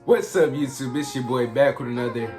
What's up, YouTube? It's your boy back with another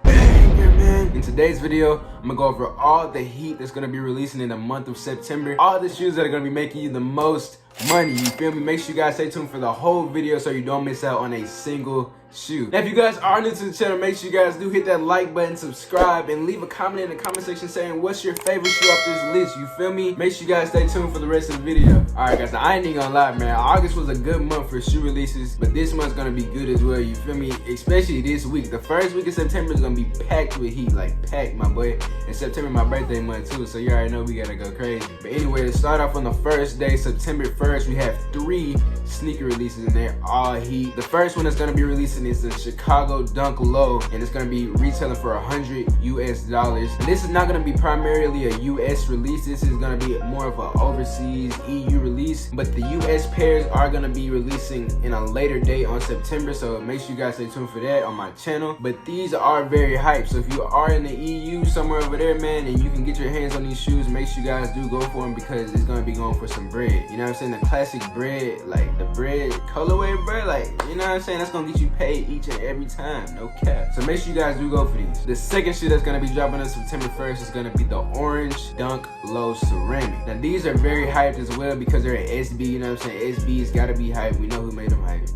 banger, man. In today's video, I'm gonna go over all the heat that's gonna be releasing in the month of September. All the shoes that are gonna be making you the most money, you feel me? Make sure you guys stay tuned for the whole video so you don't miss out on a single shoe. Now, if you guys are new to the channel, make sure you guys do hit that like button, subscribe, and leave a comment in the comment section saying what's your favorite shoe off this list, you feel me? Make sure you guys stay tuned for the rest of the video. Alright guys, now I ain't even gonna lie, man. August was a good month for shoe releases, but this month's gonna be good as well, you feel me? Especially this week. The first week of September is gonna be packed with heat, like packed, my boy. And September my birthday month too, so you already know we gotta go crazy. But anyway, to start off on the first day, September 1st, we have 3 sneaker releases and they're all heat. The first one that's gonna be releasing is the Chicago Dunk Low, and it's gonna be retailing for $100 US. And this is not gonna be primarily a US release. This is gonna be more of an overseas EU release, but the US pairs are gonna be releasing in a later date on September, so make sure you guys stay tuned for that on my channel. But these are very hype, so if you are in the EU somewhere over there, man, and you can get your hands on these shoes, make sure you guys do go for them because it's gonna be going for some bread. You know what I'm saying? The classic bread, like the bread colorway bread, like, you know what I'm saying? That's gonna get you paid each and every time, no cap. So make sure you guys do go for these. The second shit that's gonna be dropping on September 1st is gonna be the Orange Dunk Low Ceramic. Now these are very hyped as well because they're at SB, you know what I'm saying? SB's gotta be hyped. We know who made them hype.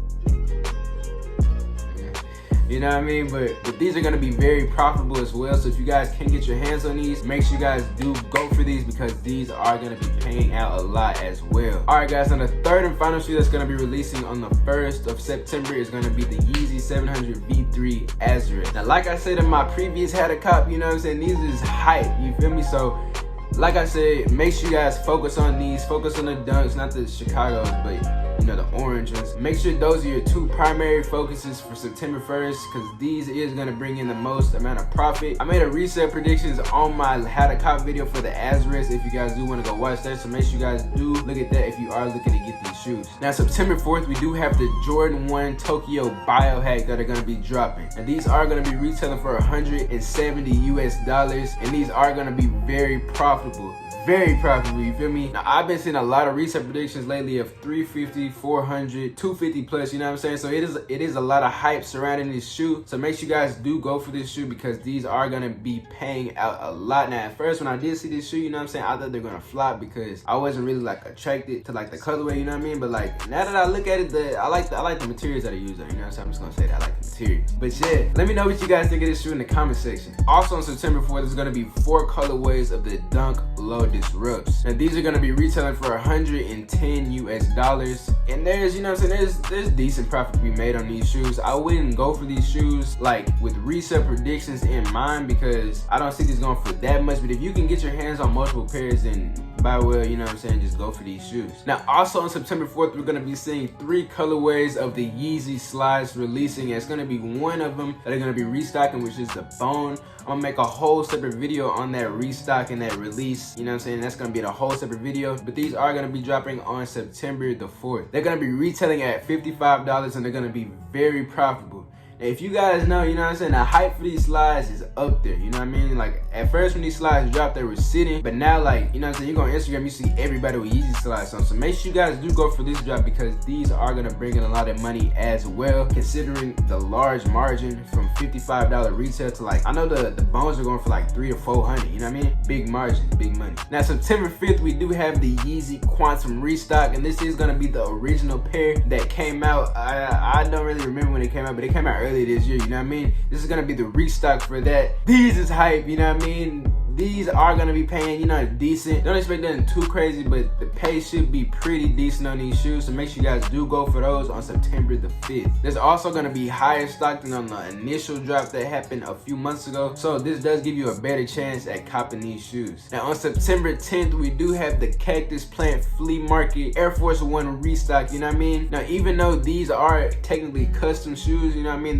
You know what I mean? But these are gonna be very profitable as well. So if you guys can get your hands on these, make sure you guys do go for these because these are gonna be paying out a lot as well. Alright guys, and the third and final shoe that's gonna be releasing on the 1st of September is gonna be the Yeezy 700 V3 Azerath. Now like I said in my previous Had a Cop, you know what I'm saying? These is hype, you feel me? So like I said, make sure you guys focus on these, focus on the dunks, not the Chicagos, but you know, the orange ones. Make sure those are your 2 primary focuses for September 1st because these is going to bring in the most amount of profit. I made a resale predictions on my Had a Cop video for the Azrael if you guys do want to go watch that, so make sure you guys do look at that if you are looking to get these shoes. Now September 4th, we do have the Jordan 1 Tokyo Biohack that are going to be dropping, and these are going to be retailing for $170 US, and these are going to be very profitable. Very profitable, you feel me? Now I've been seeing a lot of resale predictions lately of 350, 400, 250 plus, you know what I'm saying? So it is a lot of hype surrounding this shoe. So make sure you guys do go for this shoe because these are gonna be paying out a lot. Now at first when I did see this shoe, you know what I'm saying, I thought they're gonna flop because I wasn't really like attracted to like the colorway, you know what I mean? But like now that I look at it, I like the materials that I use though, you know what I'm saying? I'm just gonna say that I like the materials. But yeah, let me know what you guys think of this shoe in the comment section. Also on September 4th, there's gonna be 4 colorways of the Dunk Low Disrupts. Now these are gonna be retailing for $110 US, and there's, you know what I'm saying, there's decent profit to be made on these shoes. I wouldn't go for these shoes like with resale predictions in mind because I don't see these going for that much, but if you can get your hands on multiple pairs, then by well, you know what I'm saying, just go for these shoes. Now also on September 4th, we're gonna be seeing 3 colorways of the Yeezy Slides releasing. It's gonna be one of them that are gonna be restocking, which is the Bone. I'm gonna make a whole separate video on that restock and that release, you know what I'm saying? That's gonna be a whole separate video, but these are gonna be dropping on September the 4th. They're gonna be retailing at $55 and they're gonna be very profitable. Now, if you guys know, you know what I'm saying, the hype for these slides is up there, you know what I mean? Like, at first when these slides dropped, they were sitting, but now, like, you know what I'm saying, you go on Instagram, you see everybody with Yeezy Slides on. So make sure you guys do go for this drop because these are gonna bring in a lot of money as well, considering the large margin from $55 retail to like, I know the Bones are going for like $300 to $400, you know what I mean? Big margin, big money. Now, September 5th, we do have the Yeezy Quantum restock, and this is gonna be the original pair that came out. I don't really remember when it came out, but it came out earlier this year, you know what I mean? This is gonna be the restock for that. These is hype, you know what I mean? These are gonna be paying, you know, decent. Don't expect nothing too crazy, but the pay should be pretty decent on these shoes. So make sure you guys do go for those on September the 5th. There's also gonna be higher stock than on the initial drop that happened a few months ago. So this does give you a better chance at copping these shoes. Now on September 10th, we do have the Cactus Plant Flea Market Air Force 1 restock, you know what I mean? Now even though these are technically custom shoes, you know what I mean,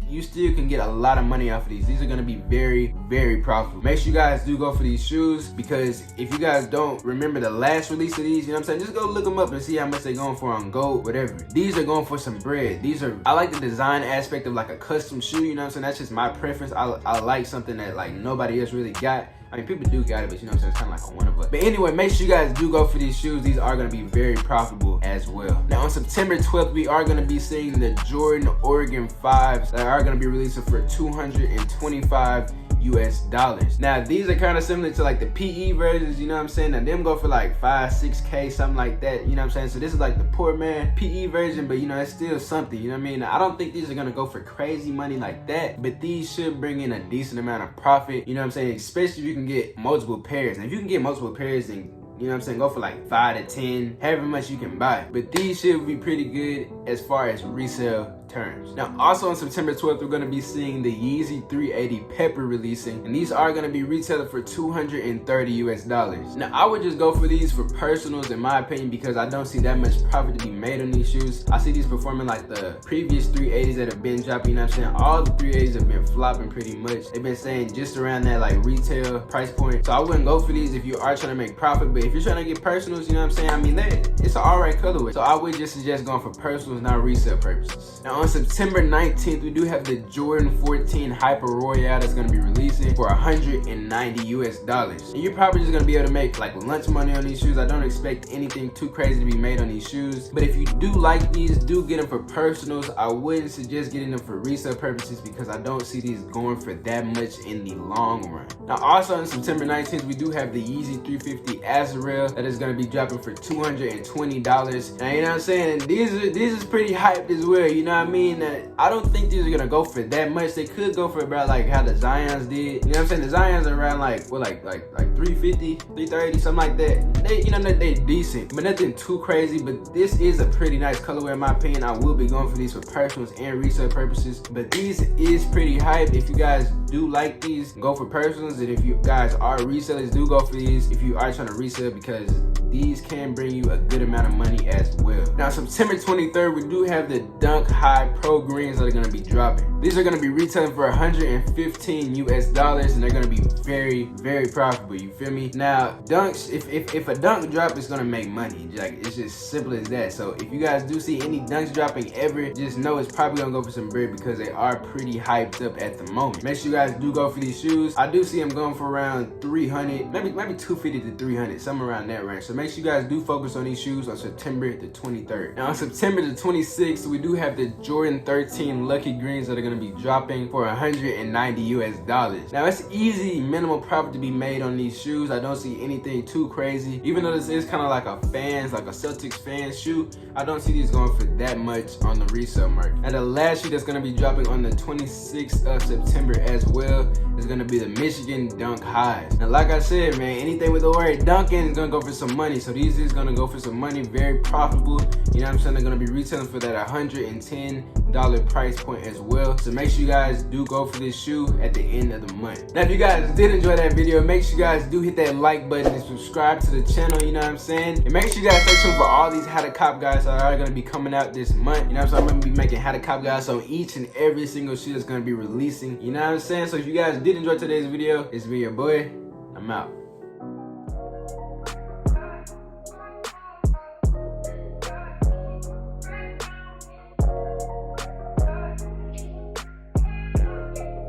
you still can get a lot of money off of these. These are gonna be very, very profitable. Make sure you guys do go for these shoes because if you guys don't remember the last release of these, you know what I'm saying, just go look them up and see how much they're going for on Gold, whatever. These are going for some bread. I like the design aspect of like a custom shoe, you know what I'm saying? That's just my preference. I like something that like nobody else really got. I mean, people do got it, but you know what I'm saying, it's kind of like a one of us. But anyway, make sure you guys do go for these shoes. These are going to be very profitable as well. Now on September 12th, we are going to be seeing the Jordan Oregon 5s that are going to be releasing for $225 US. Now these are kind of similar to like the PE versions, you know what I'm saying? Now them go for like 5-6K, something like that, you know what I'm saying? So this is like the poor man PE version, but you know, it's still something, you know what I mean? I don't think these are gonna go for crazy money like that, but these should bring in a decent amount of profit, you know what I'm saying? Especially if you can get multiple pairs. And if you can get multiple pairs, then you know what I'm saying, go for like 5 to 10, however much you can buy. But these should be pretty good as far as resale terms. Now also on September 12th, we're going to be seeing the Yeezy 380 Pepper releasing, and these are going to be retailing for $230 US. Now I would just go for these for personals in my opinion, because I don't see that much profit to be made on these shoes. I see these performing like the previous 380s that have been dropping, you know what I'm saying? All the 380s have been flopping pretty much. They've been saying just around that like retail price point. So I wouldn't go for these if you are trying to make profit, but if you're trying to get personals, you know what I'm saying? I mean, it's an alright colorway. So I would just suggest going for personals, not resale purposes. Now on September 19th, we do have the Jordan 14 Hyper Royale that's going to be releasing for $190 US. And you're probably just going to be able to make like lunch money on these shoes. I don't expect anything too crazy to be made on these shoes. But if you do like these, do get them for personals. I wouldn't suggest getting them for resale purposes because I don't see these going for that much in the long run. Now also on September 19th, we do have the Yeezy 350 Azrael that is going to be dropping for $220. Now you know what I'm saying? These is pretty hyped as well, you know what I mean? I don't think these are gonna go for that much. They could go for about like how the Zions did. You know what I'm saying? The Zions are around like what, like 350, 330, something like that. They, you know, they decent, but nothing too crazy. But this is a pretty nice colorway in my opinion. I will be going for these for personals and resale purposes. But these is pretty hype. If you guys do like these, go for personals. And if you guys are resellers, do go for these if you are trying to resell, because these can bring you a good amount of money as well. Now September 23rd, we do have the Dunk High Pro Greens that are going to be dropping. These are going to be retailing for $115 US, and they're going to be very, very profitable, you feel me? Now dunks, if a dunk drop, it's going to make money. Like, it's just simple as that. So if you guys do see any dunks dropping ever, just know it's probably going to go for some bread because they are pretty hyped up at the moment. Make sure you guys do go for these shoes. I do see them going for around 300, maybe 250 to 300, somewhere around that range. So make sure you guys do focus on these shoes on September the 23rd. Now on September the 26th, we do have the Jordan 13 Lucky Greens that are going to be dropping for $190 US. Now it's easy minimal profit to be made on these shoes. I don't see anything too crazy. Even though this is kind of like a Celtics fan shoe, I don't see these going for that much on the resale market. Now the last shoe that's going to be dropping on the 26th of September as well is going to be the Michigan Dunk Highs. Now like I said, man, anything with the word dunking is going to go for some money. So these is going to go for some money, very profitable. You know what I'm saying? They're going to be retailing for that $110 price point as well. So make sure you guys do go for this shoe at the end of the month. Now if you guys did enjoy that video, make sure you guys do hit that like button and subscribe to the channel, you know what I'm saying? And make sure you guys stay tuned for all these how to cop guys that are going to be coming out this month. You know what I'm saying? I'm going to be making how to cop guys on each and every single shoe that's going to be releasing. You know what I'm saying? So if you guys did enjoy today's video, it's been your boy. I'm out.